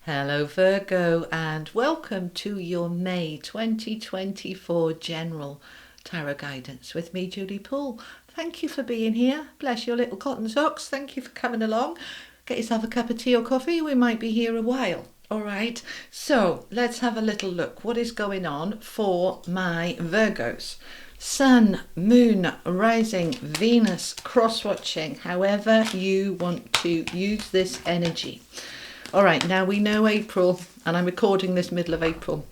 Hello Virgo, and welcome to your May 2024 General Tarot Guidance with me, Julie Poole. Thank you for being here. Bless your little cotton socks. Thank you for coming along. Get yourself a cup of tea or coffee. We might be here a while. All right, so let's have a little look. What is going on for my Virgos? Sun, Moon, Rising, Venus, cross-watching, however you want to use this energy. All right, now we know April, and I'm recording this middle of April.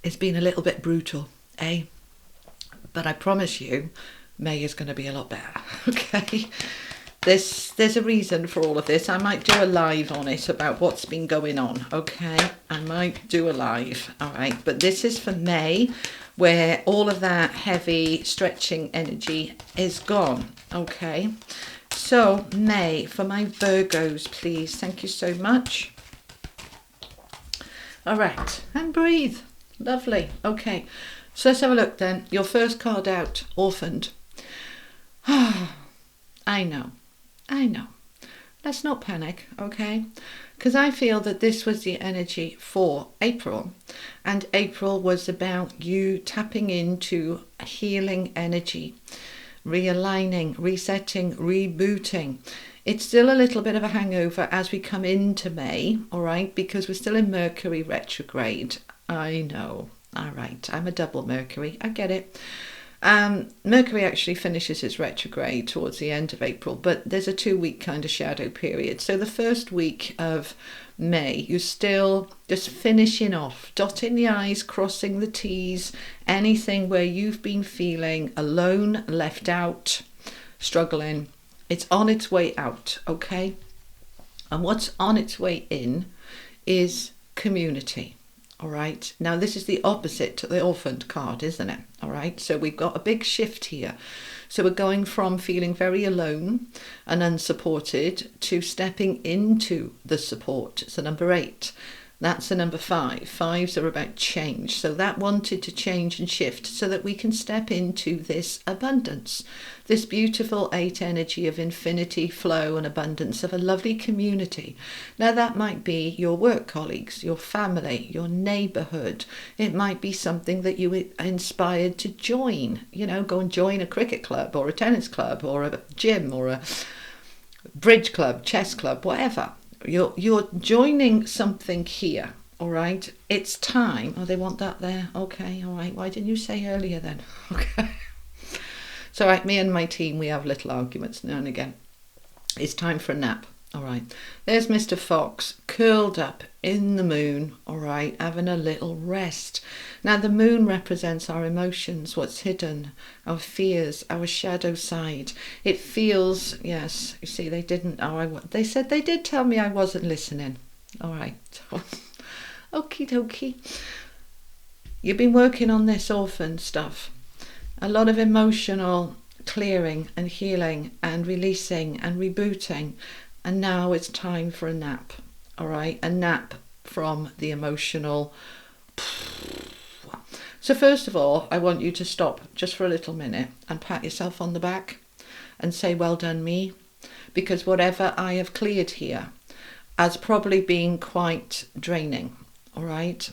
It's been a little bit brutal, eh? But I promise you, May is going to be a lot better, okay? There's a reason for all of this. I might do a live on it about what's been going on, okay? I might do a live, all right? But this is for May, where all of that heavy stretching energy is gone, okay? So, May, for my Virgos, please. Thank you so much. All right, and breathe. Lovely. Okay, so let's have a look then. Your first card out, Orphaned. I know. Let's not panic, okay? Because I feel that this was the energy for April. And April was about you tapping into healing energy, realigning, resetting, rebooting. It's still a little bit of a hangover as we come into May, all right, because we're still in Mercury retrograde. I know, all right, I'm a double Mercury, I get it. Mercury actually finishes its retrograde towards the end of April, but there's a 2-week kind of shadow period. So the first week of May, you're still just finishing off, dotting the I's, crossing the T's, anything where you've been feeling alone, left out, struggling. It's on its way out, okay? And what's on its way in is community. All right, now this is the opposite to the Orphaned card, isn't it? All right, so we've got a big shift here. So we're going from feeling very alone and unsupported to stepping into the support. So number 8, that's the number 5. 5s are about change. So that wanted to change and shift so that we can step into this abundance, this beautiful 8 energy of infinity, flow and abundance of a lovely community. Now that might be your work colleagues, your family, your neighborhood. It might be something that you were inspired to join, you know, go and join a cricket club or a tennis club or a gym or a bridge club, chess club, whatever. You're joining something here, all right? It's time. Oh, they want that there. Okay, all right. Why didn't you say earlier then? Okay. So, right, me and my team, we have little arguments now and again. It's time for a nap, all right? There's Mr. Fox curled up in the moon, all right, having a little rest. Now, the moon represents our emotions, what's hidden, our fears, our shadow side. It feels, yes, you see, they didn't, they said they did tell me I wasn't listening. All right. Okie dokie. You've been working on this orphan stuff. A lot of emotional clearing and healing and releasing and rebooting. And now it's time for a nap. All right, a nap from the emotional. So first of all, I want you to stop just for a little minute and pat yourself on the back and say, well done me, because whatever I have cleared here has probably been quite draining. All right.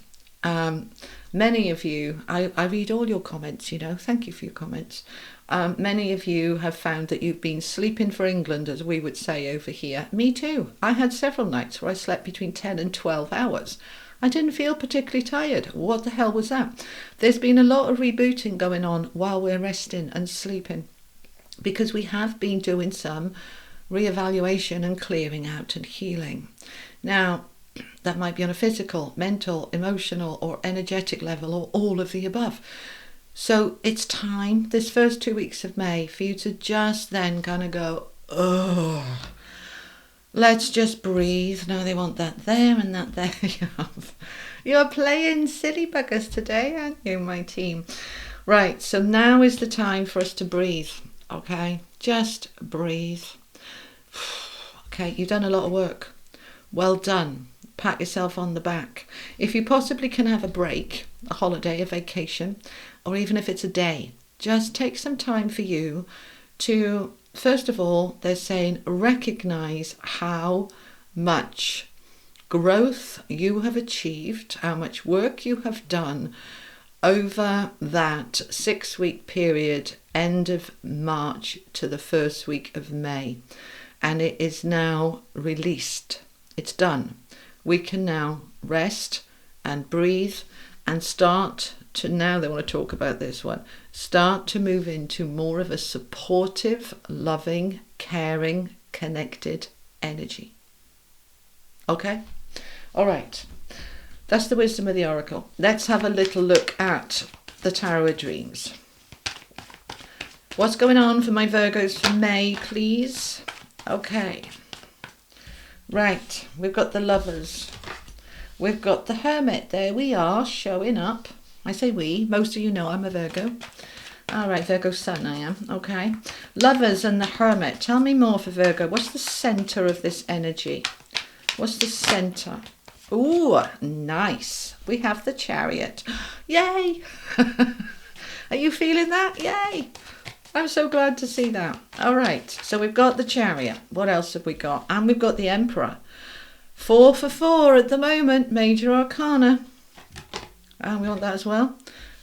Many of you, I read all your comments, you know, thank you for your comments. Many of you have found that you've been sleeping for England, as we would say over here. Me too. I had several nights where I slept between 10 and 12 hours. I didn't feel particularly tired. What the hell was that? There's been a lot of rebooting going on while we're resting and sleeping, because we have been doing some reevaluation and clearing out and healing. Now, that might be on a physical, mental, emotional or energetic level, or all of the above. So it's time, this first 2 weeks of May, for you to just then kind of go, oh, let's just breathe. Now they want that there and that there. You're playing silly buggers today, aren't you, my team? Right, so now is the time for us to breathe, okay? Just breathe. Okay, you've done a lot of work. Well done. Pat yourself on the back. If you possibly can have a break, a holiday, a vacation, or even if it's a day, just take some time for you to, first of all, they're saying, recognize how much growth you have achieved, how much work you have done over that 6-week period, end of March to the first week of May. And it is now released. It's done. We can now rest and breathe and start to, now they want to talk about this one, start to move into more of a supportive, loving, caring, connected energy. Okay? All right. That's the wisdom of the oracle. Let's have a little look at the tarot dreams. What's going on for my Virgos for May, please? Okay. Right. We've got the Lovers. We've got the Hermit. There we are, showing up. I say we. Most of you know I'm a Virgo. All right, Virgo sun I am. Okay. Lovers and the Hermit. Tell me more for Virgo. What's the centre of this energy? What's the centre? Ooh, nice. We have the Chariot. Yay! Are you feeling that? Yay! I'm so glad to see that. All right, so we've got the Chariot. What else have we got? And we've got the Emperor. 4 for 4 at the moment, Major Arcana. And we want that as well.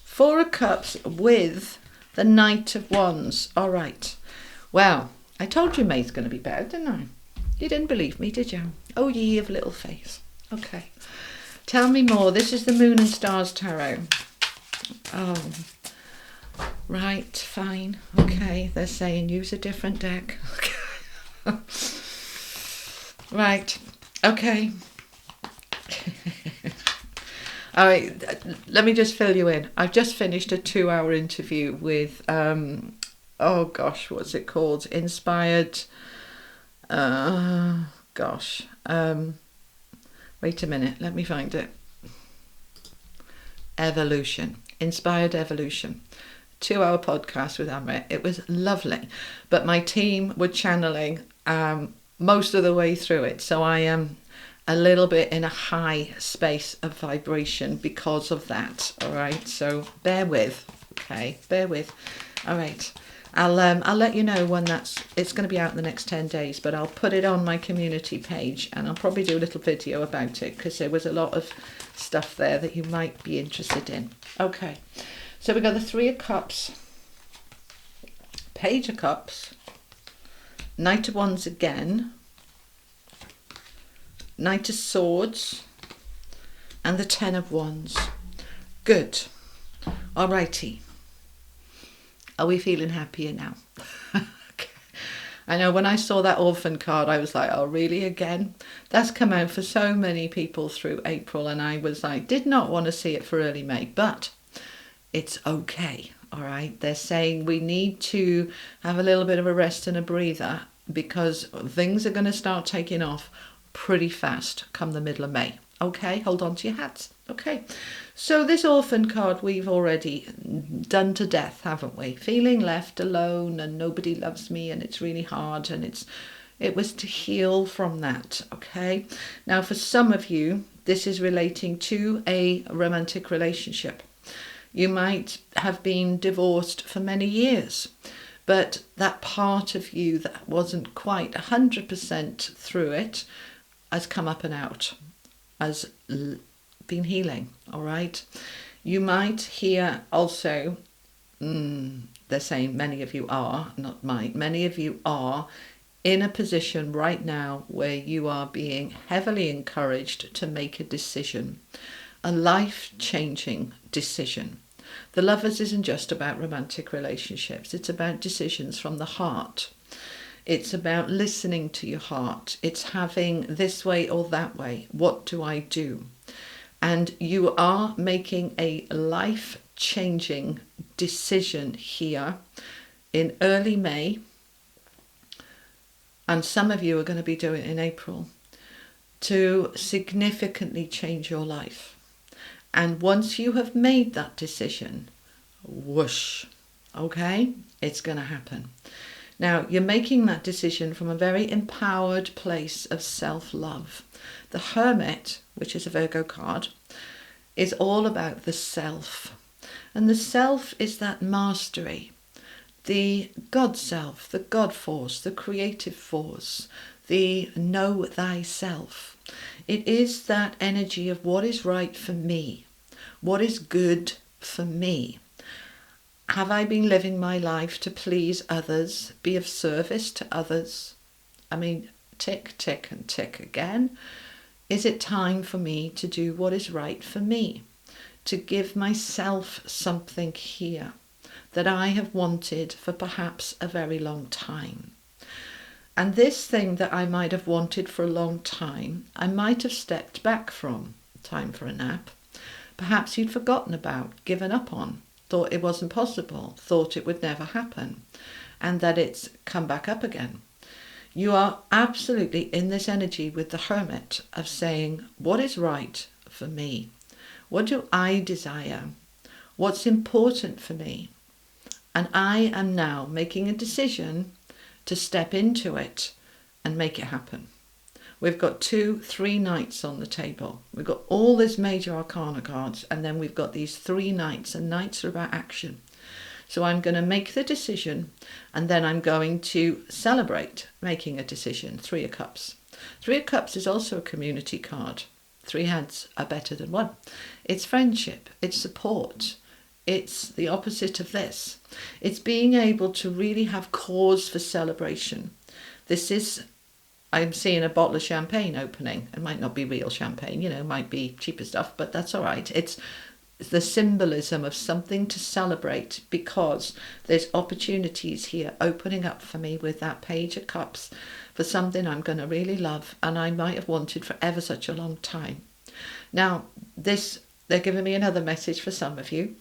4 of Cups with the Knight of Wands. All right. Well, I told you May's going to be better, didn't I? You didn't believe me, did you? Oh, ye of little faith. Okay. Tell me more. This is the Moon and Stars Tarot. Oh, right, fine. Okay, they're saying use a different deck. Okay. Right, okay. All right, let me just fill you in. I've just finished a 2-hour interview with, oh gosh, what's it called? Inspired, wait a minute, let me find it. Evolution, Inspired Evolution. 2-hour podcast with Amrit. It was lovely, but my team were channeling most of the way through it, so I am a little bit in a high space of vibration because of that. All right, so bear with. Okay, bear with. All right, I'll let you know when it's going to be out in the next 10 days, but I'll put it on my community page, and I'll probably do a little video about it because there was a lot of stuff there that you might be interested in. Okay. So we've got the 3 of Cups, Page of Cups, Knight of Wands again, Knight of Swords, and the 10 of Wands. Good. Alrighty. Are we feeling happier now? Okay. I know when I saw that Orphan card, I was like, oh, really again? That's come out for so many people through April, and I was like, did not want to see it for early May, but it's okay. All right, they're saying we need to have a little bit of a rest and a breather because things are going to start taking off pretty fast come the middle of May. Okay, hold on to your hats. Okay, so this Orphan card we've already done to death, haven't we? Feeling left alone and nobody loves me and it's really hard, and it was to heal from that. Okay, now for some of you this is relating to a romantic relationship. You might have been divorced for many years, but that part of you that wasn't quite 100% through it has come up and out, has been healing, all right? You might hear also, they're saying many of you are, not might, many of you are in a position right now where you are being heavily encouraged to make a decision, a life-changing decision. The Lovers isn't just about romantic relationships. It's about decisions from the heart. It's about listening to your heart. It's having this way or that way. What do I do? And you are making a life-changing decision here in early May. And some of you are going to be doing it in April to significantly change your life. And once you have made that decision, whoosh, okay, it's going to happen. Now, you're making that decision from a very empowered place of self-love. The Hermit, which is a Virgo card, is all about the self. And the self is that mastery, the God self, the God force, the creative force, the know thyself. It is that energy of what is right for me, what is good for me. Have I been living my life to please others, be of service to others? I mean, tick, tick and tick again. Is it time for me to do what is right for me? To give myself something here that I have wanted for perhaps a very long time. And this thing that I might have wanted for a long time, I might have stepped back from. Time for a nap. Perhaps you'd forgotten about, given up on, thought it wasn't possible, thought it would never happen, and that it's come back up again. You are absolutely in this energy with the Hermit of saying, what is right for me? What do I desire? What's important for me? And I am now making a decision to step into it and make it happen. We've got 3 knights on the table. We've got all these major arcana cards, and then we've got these 3 knights, and knights are about action. So I'm going to make the decision, and then I'm going to celebrate making a decision. 3 of Cups. 3 of Cups is also a community card. 3 hands are better than 1. It's friendship, it's support, it's the opposite of this. It's being able to really have cause for celebration. This is, I'm seeing a bottle of champagne opening. It might not be real champagne, it might be cheaper stuff, but that's all right. It's the symbolism of something to celebrate, because there's opportunities here opening up for me with that Page of Cups for something I'm going to really love and I might have wanted for ever such a long time. Now, they're giving me another message for some of you.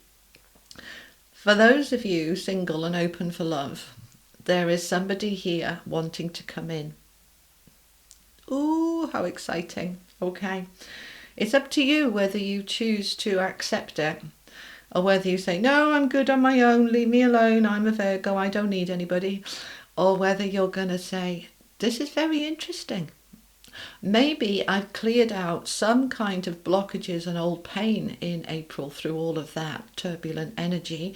For those of you single and open for love, there is somebody here wanting to come in. Ooh, how exciting. Okay. It's up to you whether you choose to accept it or whether you say, no, I'm good on my own, leave me alone, I'm a Virgo, I don't need anybody. Or whether you're going to say, this is very interesting. Maybe I've cleared out some kind of blockages and old pain in April through all of that turbulent energy,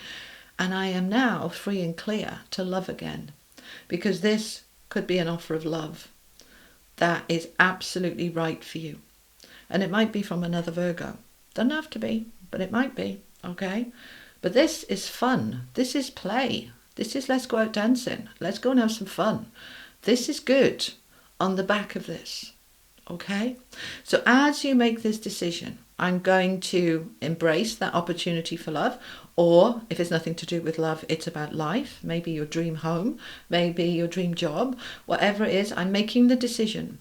and I am now free and clear to love again, because this could be an offer of love that is absolutely right for you. And it might be from another Virgo. Doesn't have to be, but it might be, okay? But this is fun. This is play. This is let's go out dancing. Let's go and have some fun. This is good on the back of this, okay? So as you make this decision, I'm going to embrace that opportunity for love, or if it's nothing to do with love, it's about life, maybe your dream home, maybe your dream job, whatever it is, I'm making the decision.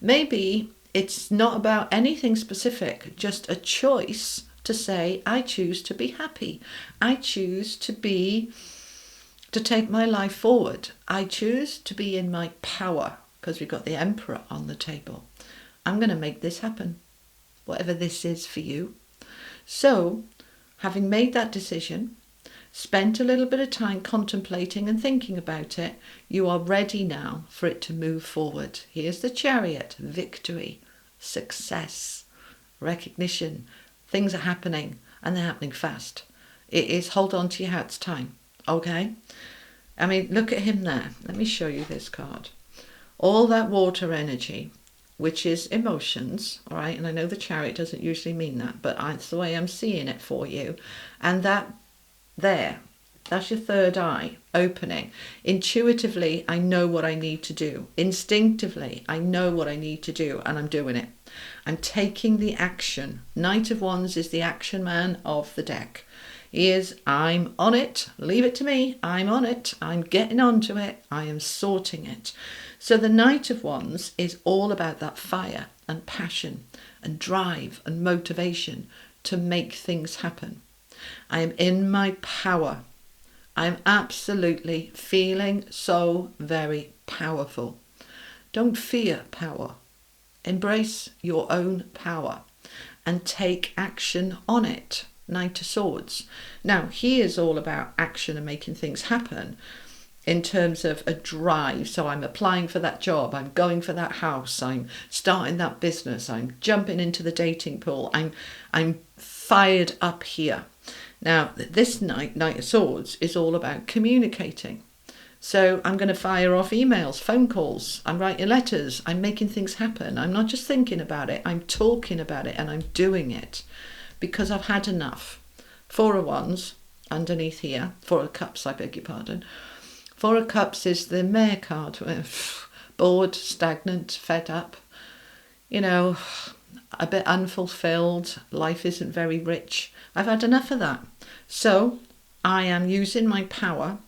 Maybe it's not about anything specific, just a choice to say, I choose to be happy. I choose to take my life forward. I choose to be in my power, because we've got the Emperor on the table. I'm going to make this happen, whatever this is for you. So, having made that decision, spent a little bit of time contemplating and thinking about it, you are ready now for it to move forward. Here's the Chariot, victory, success, recognition. Things are happening, and they're happening fast. It is hold on to your hat's time, okay? I mean, look at him there. Let me show you this card. All that water energy, which is emotions, all right? And I know the Chariot doesn't usually mean that, but it's the way I'm seeing it for you. And that there, that's your third eye opening. Intuitively, I know what I need to do. Instinctively, I know what I need to do, and I'm doing it. I'm taking the action. Knight of Wands is the action man of the deck. He is, I'm on it, leave it to me, I'm on it, I'm getting onto it, I am sorting it. So the Knight of Wands is all about that fire and passion and drive and motivation to make things happen. I am in my power. I'm absolutely feeling so very powerful. Don't fear power. Embrace your own power and take action on it. Knight of Swords. Now, he is all about action and making things happen in terms of a drive. So I'm applying for that job, I'm going for that house, I'm starting that business, I'm jumping into the dating pool, I'm fired up here. Now, this Knight of Swords is all about communicating, So I'm going to fire off emails, phone calls, I'm writing letters, I'm making things happen. I'm not just thinking about it, I'm talking about it and I'm doing it because I've had enough. Four of Wands underneath here, Four of Cups, I beg your pardon. Four of Cups is the Mare card. Bored, stagnant, fed up, you know, a bit unfulfilled, life isn't very rich. I've had enough of that. So I am using my power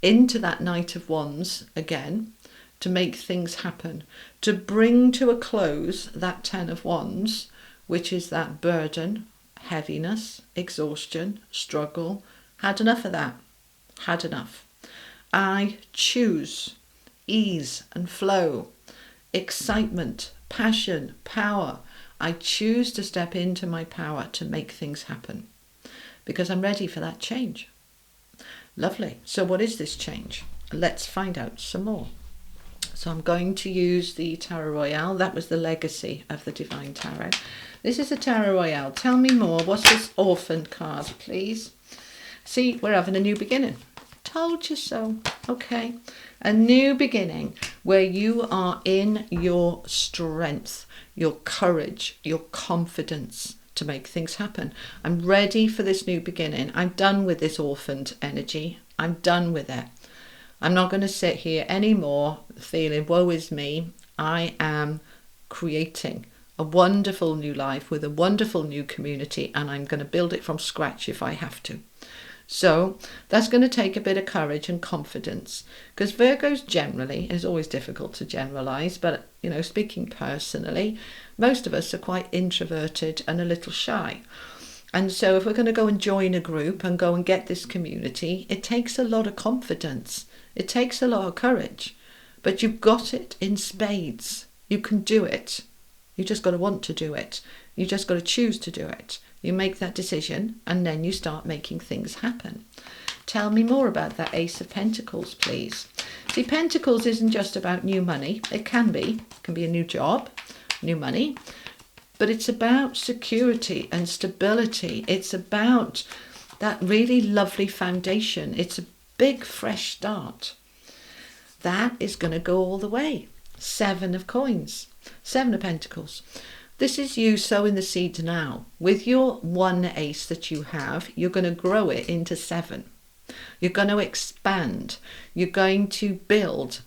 into that Knight of Wands again to make things happen, to bring to a close that Ten of Wands, which is that burden, heaviness, exhaustion, struggle. Had enough of that. Had enough. I choose ease and flow, excitement, passion, power. I choose to step into my power to make things happen because I'm ready for that change. Lovely. So what is this change? Let's find out some more. So I'm going to use the Tarot Royale. That was the legacy of the Divine Tarot. This is a Tarot Royale. Tell me more. What's this Orphan card, please? See, we're having a new beginning. Told you so. Okay. A new beginning where you are in your strength, your courage, your confidence to make things happen. I'm ready for this new beginning. I'm done with this orphaned energy. I'm done with it. I'm not going to sit here anymore feeling woe is me. I am creating a wonderful new life with a wonderful new community, and I'm going to build it from scratch if I have to. So that's going to take a bit of courage and confidence, because Virgos generally, it's always difficult to generalize, but you know, speaking personally, most of us are quite introverted and a little shy. And so if we're going to go and join a group and go and get this community, it takes a lot of confidence. It takes a lot of courage, but you've got it in spades. You can do it. You just got to want to do it. You just got to choose to do it. You make that decision and then you start making things happen. Tell me more about that Ace of Pentacles, please. See, Pentacles isn't just about new money. It can be a new job, new money, but it's about security and stability. It's about that really lovely foundation. It's a big fresh start. That is going to go all the way. Seven of Coins, Seven of Pentacles. This is you sowing the seeds now. With your one ace that you have, you're going to grow it into seven. You're going to expand. You're going to build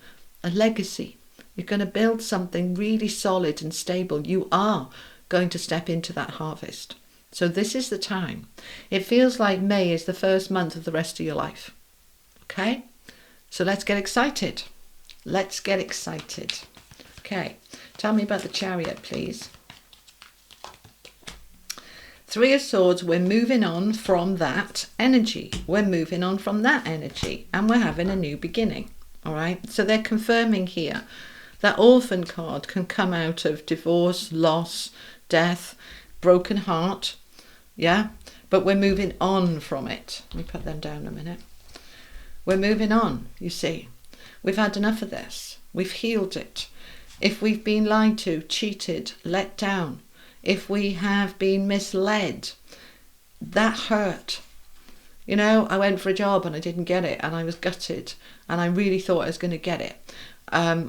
a legacy. You're going to build something really solid and stable. You are going to step into that harvest. So this is the time. It feels like May is the first month of the rest of your life. Okay? So let's get excited. Let's get excited. Okay. Tell me about the Chariot, please. Three of Swords, we're moving on from that energy. We're moving on from that energy and we're having a new beginning. All right. So they're confirming here that Orphan card can come out of divorce, loss, death, broken heart. Yeah. But we're moving on from it. Let me put them down a minute. We're moving on, you see. We've had enough of this. We've healed it. If we've been lied to, cheated, let down, if we have been misled, that hurt. You know, I went for a job and I didn't get it and I was gutted and I really thought I was going to get it.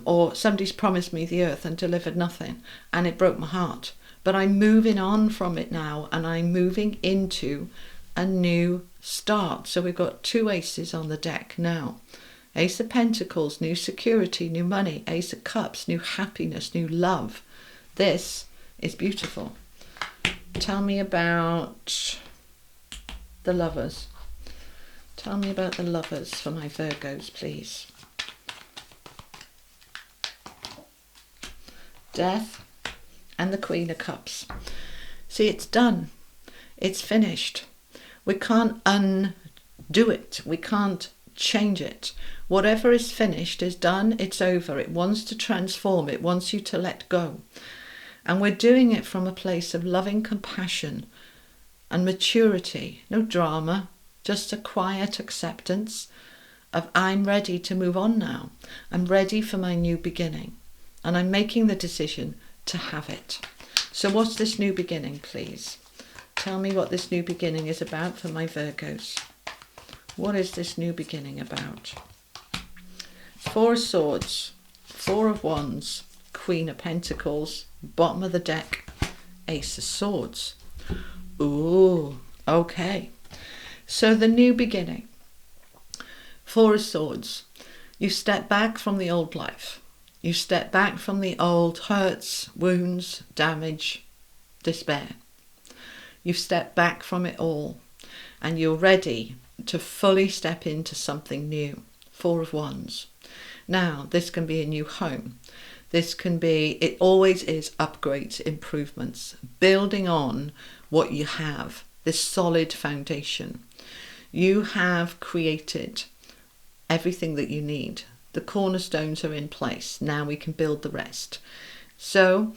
Or somebody's promised me the earth and delivered nothing and it broke my heart. But I'm moving on from it now and I'm moving into a new start. So we've got two aces on the deck now. Ace of Pentacles, new security, new money. Ace of Cups, new happiness, new love. This is beautiful. Tell me about the Lovers. Tell me about the Lovers for my Virgos, please. Death and the Queen of Cups. See, it's done. It's finished. We can't undo it. We can't change it. Whatever is finished is done. It's over. It wants to transform. It wants you to let go. And we're doing it from a place of loving compassion and maturity. No drama, just a quiet acceptance of I'm ready to move on now. I'm ready for my new beginning. And I'm making the decision to have it. So what's this new beginning, please? Tell me what this new beginning is about for my Virgos. What is this new beginning about? Four of Swords, Four of Wands, Queen of Pentacles, bottom of the deck, Ace of Swords. Ooh, okay. So the new beginning. Four of Swords. You step back from the old life. You step back from the old hurts, wounds, damage, despair. You've stepped back from it all and you're ready to fully step into something new. Four of Wands. Now, this can be a new home. This can be, it always is upgrades, improvements, building on what you have, this solid foundation. You have created everything that you need. The cornerstones are in place. Now we can build the rest. So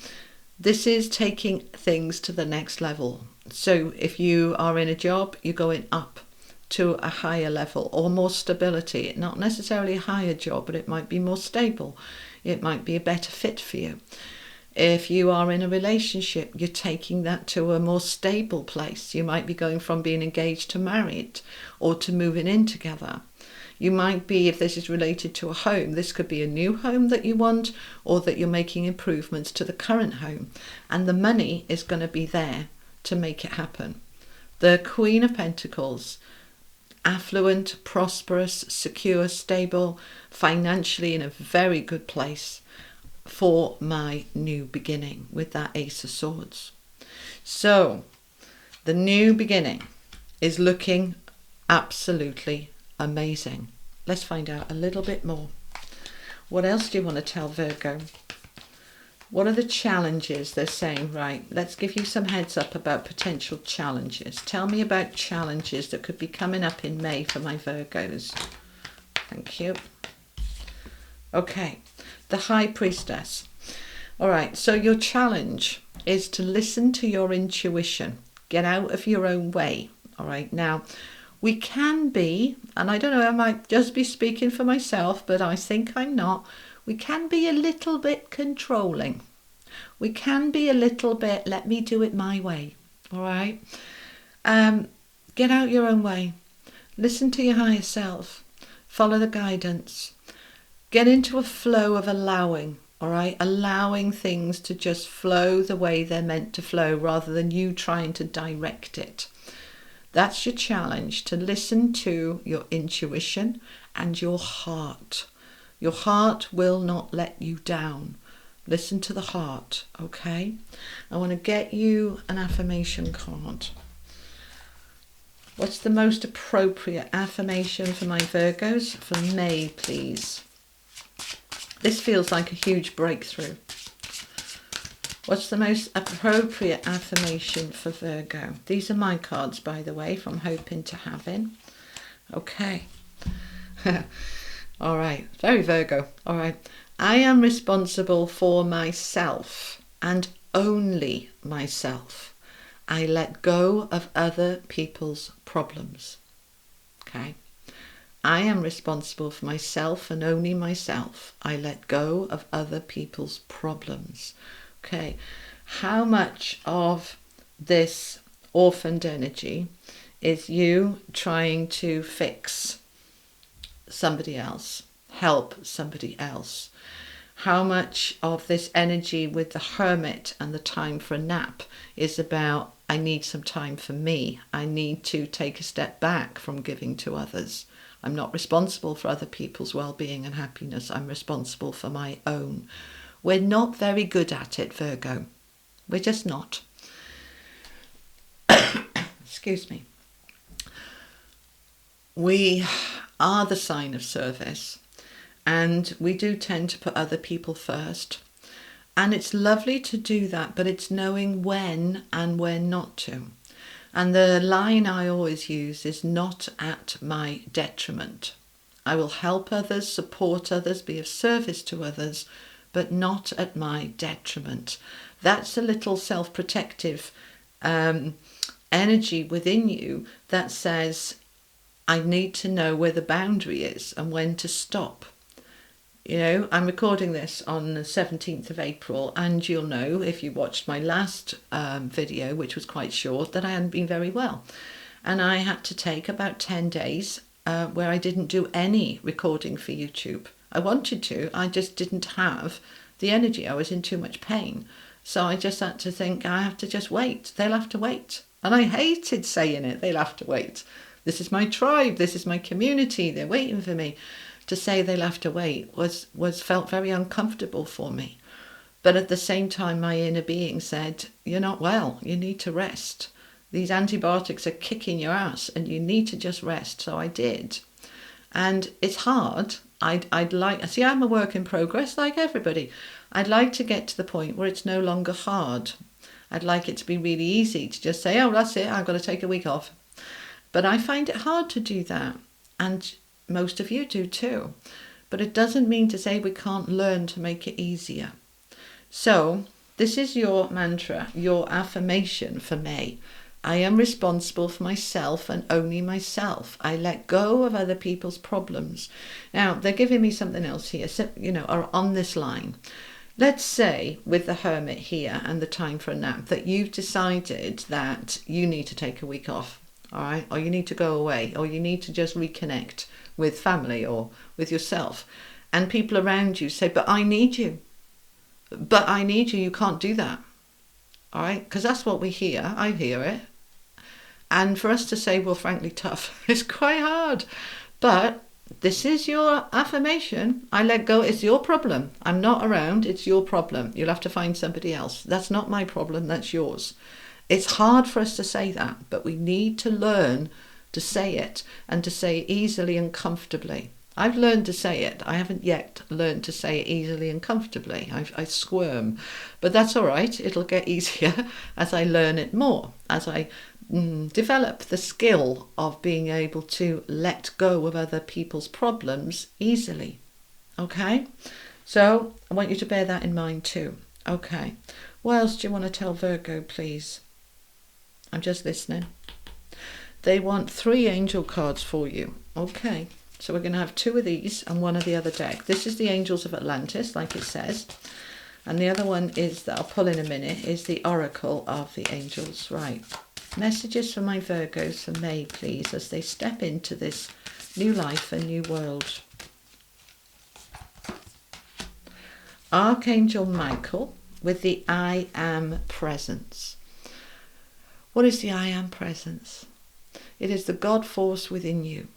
this is taking things to the next level. So if you are in a job, you're going up to a higher level or more stability. Not necessarily a higher job, but it might be more stable. It might be a better fit for you. If you are in a relationship, you're taking that to a more stable place. You might be going from being engaged to married or to moving in together. You might be, if this is related to a home, this could be a new home that you want or that you're making improvements to the current home. And the money is going to be there to make it happen. The Queen of Pentacles, affluent, prosperous, secure, stable, financially in a very good place for my new beginning with that Ace of Swords. So the new beginning is looking absolutely amazing. Let's find out a little bit more. What else do you want to tell Virgo? What are the challenges they're saying? Right, let's give you some heads up about potential challenges. Tell me about challenges that could be coming up in May for my Virgos. Thank you. Okay, the High Priestess. All right, so your challenge is to listen to your intuition. Get out of your own way. All right, now we can be, and I don't know, I might just be speaking for myself, but I think I'm not. We can be a little bit controlling. We can be a little bit, let me do it my way. All right. Get out your own way. Listen to your higher self. Follow the guidance. Get into a flow of allowing. All right. Allowing things to just flow the way they're meant to flow rather than you trying to direct it. That's your challenge, to listen to your intuition and your heart. Your heart will not let you down. Listen to the heart, okay? I want to get you an affirmation card. What's the most appropriate affirmation for my Virgos for May, please? This feels like a huge breakthrough. What's the most appropriate affirmation for Virgo? These are my cards, by the way, from Hoping to Having. Okay. All right. Very Virgo. All right. I am responsible for myself and only myself. I let go of other people's problems. Okay. I am responsible for myself and only myself. I let go of other people's problems. Okay, how much of this orphaned energy is you trying to fix somebody else, help somebody else? How much of this energy with the Hermit and the time for a nap is about, I need some time for me. I need to take a step back from giving to others. I'm not responsible for other people's well-being and happiness. I'm responsible for my own. We're not very good at it, Virgo. We're just not. Excuse me. We are the sign of service, and we do tend to put other people first. And it's lovely to do that, but it's knowing when and when not to. And the line I always use is not at my detriment. I will help others, support others, be of service to others, but not at my detriment. That's a little self-protective energy within you that says, I need to know where the boundary is and when to stop. You know, I'm recording this on the 17th of April, and you'll know if you watched my last video, which was quite short, that I hadn't been very well. And I had to take about 10 days where I didn't do any recording for YouTube. I wanted to, I just didn't have the energy. I was in too much pain. So I just had to think, I have to just wait. They'll have to wait. And I hated saying it, they'll have to wait. This is my tribe, this is my community, they're waiting for me. To say they'll have to wait was felt very uncomfortable for me. But at the same time, my inner being said, you're not well, you need to rest. These antibiotics are kicking your ass and you need to just rest. So I did. And it's hard. I'd like, see, I'm a work in progress like everybody. I'd like to get to the point where it's no longer hard. I'd like it to be really easy to just say, oh, that's it, I've got to take a week off. But I find it hard to do that. And most of you do too. But it doesn't mean to say we can't learn to make it easier. So this is your mantra, your affirmation for May. I am responsible for myself and only myself. I let go of other people's problems. Now, they're giving me something else here, so, or on this line. Let's say with the Hermit here and the time for a nap that you've decided that you need to take a week off, all right? Or you need to go away, or you need to just reconnect with family or with yourself. And people around you say, but I need you. But I need you. You can't do that. All right? Because that's what we hear. I hear it. And for us to say, well, frankly, tough, it's quite hard. But this is your affirmation. I let go. It's your problem. I'm not around. It's your problem. You'll have to find somebody else. That's not my problem. That's yours. It's hard for us to say that, but we need to learn to say it and to say it easily and comfortably. I've learned to say it. I haven't yet learned to say it easily and comfortably. I squirm, but that's all right. It'll get easier as I learn it more, as I develop the skill of being able to let go of other people's problems easily. Okay? So I want you to bear that in mind too. Okay. What else do you want to tell Virgo, please? I'm just listening. They want 3 angel cards for you. Okay. So we're going to have 2 of these and 1 of the other deck. This is the Angels of Atlantis, like it says. And the other one is, that I'll pull in a minute, is the Oracle of the Angels. Right. Messages for my Virgos for May, please, as they step into this new life and new world. Archangel Michael with the I Am Presence. What is the I Am Presence? It is the God force within you.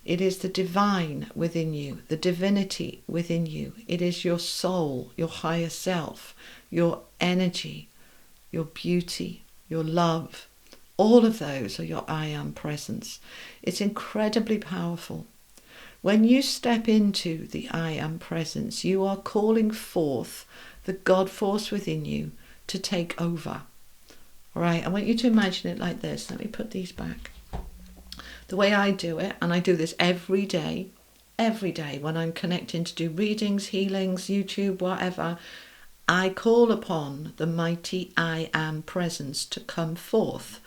It is the divine within you, the divinity within you. It is your soul, your higher self, your energy, your beauty, your love. All of those are your I Am Presence. It's incredibly powerful. When you step into the I Am Presence, you are calling forth the God force within you to take over. All right, I want you to imagine it like this. Let me put these back. The way I do it, and I do this every day when I'm connecting to do readings, healings, YouTube, whatever, I call upon the mighty I Am Presence to come forth.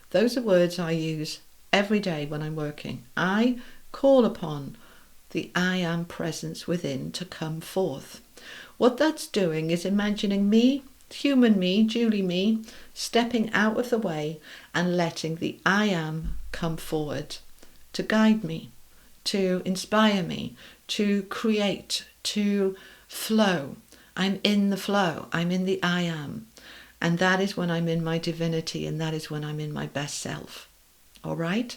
Those are words I use every day when I'm working. I call upon the I Am Presence within to come forth. What that's doing is imagining me, human me, Julie me, stepping out of the way and letting the I Am come forward to guide me, to inspire me, to create, to flow. I'm in the flow. I'm in the I Am. And that is when I'm in my divinity, and that is when I'm in my best self. All right?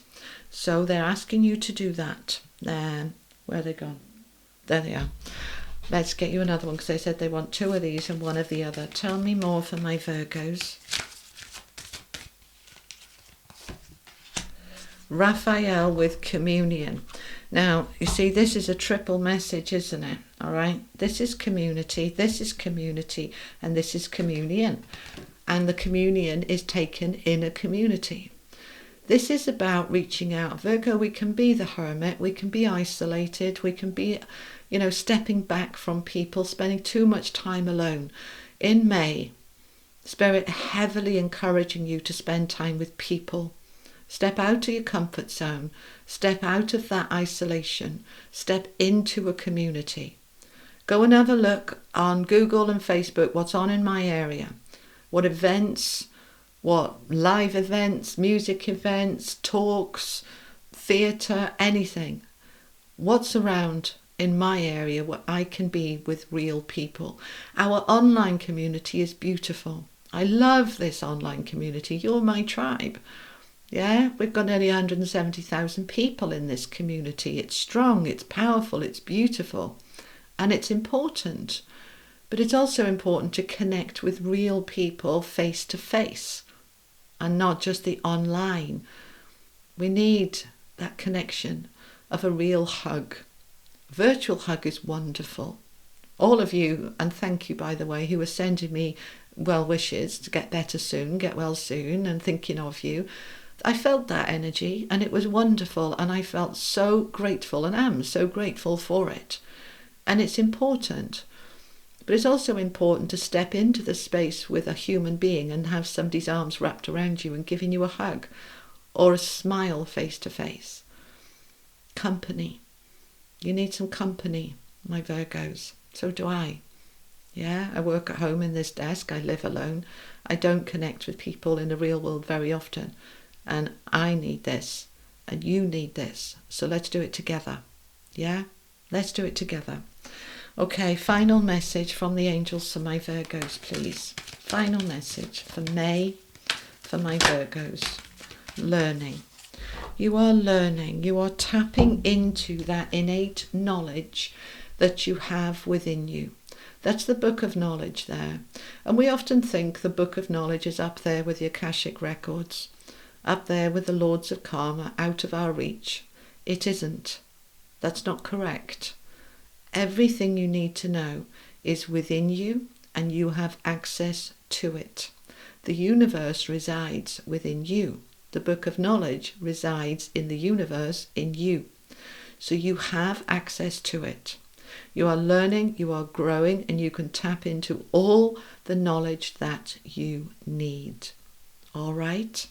So they're asking you to do that. Where are they gone? There they are. Let's get you another one, because they said they want 2 of these and 1 of the other. Tell me more for my Virgos. Raphael with communion. Now, you see, this is a triple message, isn't it? All right? This is community, and this is communion. And the communion is taken in a community. This is about reaching out. Virgo, we can be the hermit, we can be isolated, we can be, stepping back from people, spending too much time alone. In May, Spirit heavily encouraging you to spend time with people. Step out of your comfort zone. Step out of that isolation. Step into a community. Go and have a look on Google and Facebook what's on in my area. What events, what live events, music events, talks, theatre, anything. What's around in my area where I can be with real people. Our online community is beautiful. I love this online community. You're my tribe. Yeah, we've got nearly 170,000 people in this community. It's strong, it's powerful, it's beautiful, and it's important. But it's also important to connect with real people face to face and not just the online. We need that connection of a real hug. Virtual hug is wonderful. All of you, and thank you by the way, who are sending me well wishes to get better soon, get well soon, and thinking of you. I felt that energy and it was wonderful, and I felt so grateful and am so grateful for it. And it's important. But it's also important to step into the space with a human being and have somebody's arms wrapped around you and giving you a hug or a smile face to face. Company. You need some company, my Virgos. So do I. Yeah, I work at home in this desk. I live alone. I don't connect with people in the real world very often. And I need this. And you need this. So let's do it together. Yeah? Let's do it together. Okay, final message from the angels for my Virgos, please. Final message for May, for my Virgos. Learning. You are learning. You are tapping into that innate knowledge that you have within you. That's the book of knowledge there. And we often think the book of knowledge is up there with the Akashic records, up there with the Lords of Karma, out of our reach. It isn't. That's not correct. Everything you need to know is within you and you have access to it. The universe resides within you. The book of knowledge resides in the universe, in you. So you have access to it. You are learning, you are growing, and you can tap into all the knowledge that you need. All right?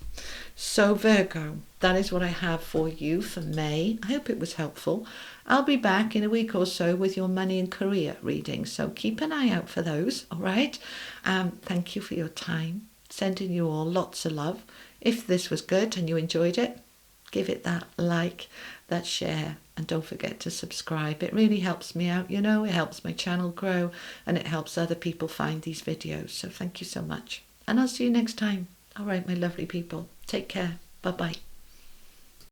So Virgo, that is what I have for you for May. I hope it was helpful. I'll be back in a week or so with your money and career readings, so keep an eye out for those, all right? Thank you for your time. Sending you all lots of love. If this was good and you enjoyed it, give it that like, that share, and don't forget to subscribe. It really helps me out, you know. It helps my channel grow and it helps other people find these videos. So thank you so much. And I'll see you next time. All right, my lovely people. Take care. Bye-bye.